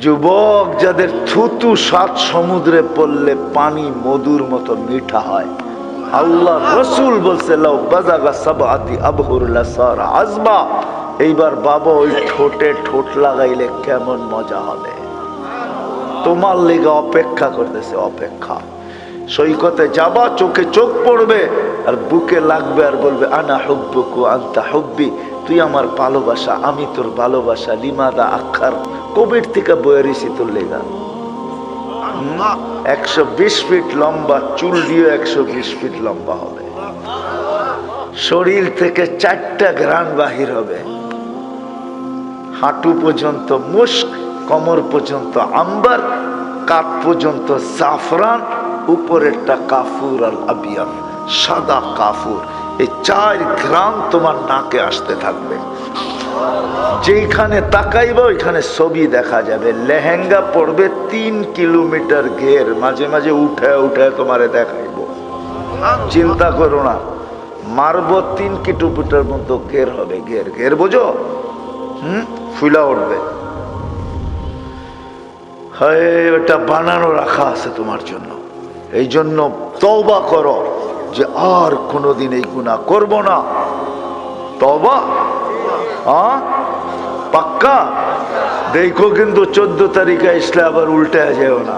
যুবক যাদের থুতু 7 সমুদ্রে পড়লে পানি মধুর মতো মিঠা হয়, আল্লাহ রসুল বলছে লাউ বাজাগা সাবাতি আবহুর লাসার আজবা। এইবার বাবা ওই ঠোঁটে ঠোঁট লাগাইলে কেমন মজা হবে। তোমার লেগে অপেক্ষা করতেছে, অপেক্ষা। সৈকতে যাবা, চোখে চোখ পড়বে আর বুকে লাগবে আর বলবে আনা হুব্বুকু আনতা হুব্বি, তুই আমার ভালোবাসা আমি তোর ভালোবাসা। লিমাদা আখার, কোভিড থেকে বয়ে রেছি তোর লেগা। 120 ফিট লম্বা, চুল দিয়ে 120 ফিট লম্বা হবে। শরীর থেকে 4টা ঘ্রাণ বাহির হবে। হাঁটু পর্যন্ত মুস্ক, কোমর পর্যন্ত আম্বার, কাঁধ পর্যন্ত জাফরান, উপরেরটা কাফুর আল আবিয়াদ, সাদা কাফুর। এই 4 ঘ্রাণ তোমার নাকে আসতে থাকবে। যেখানে তাকাইবা ওইখানে ছবি দেখা যাবে। লেহেঙ্গা পড়বে 3 কিলোমিটার ঘের, মাঝে মাঝে উঠায় উঠায় তোমারে দেখাইব। চিন্তা করো না, মারবো 3 কিলোমিটার মতো ঘের হবে। ঘের ঘের বোঝো? ফুলা উঠবে। হয় ওটা বানানো রাখা আছে তোমার জন্য। এই জন্য তওবা করো যে আর কোনোদিন এই গুনাহ করব না। তওবা পাক্কা। দেখো কিন্তু 14 তারিখে আসলে আবার উল্টে যেও না।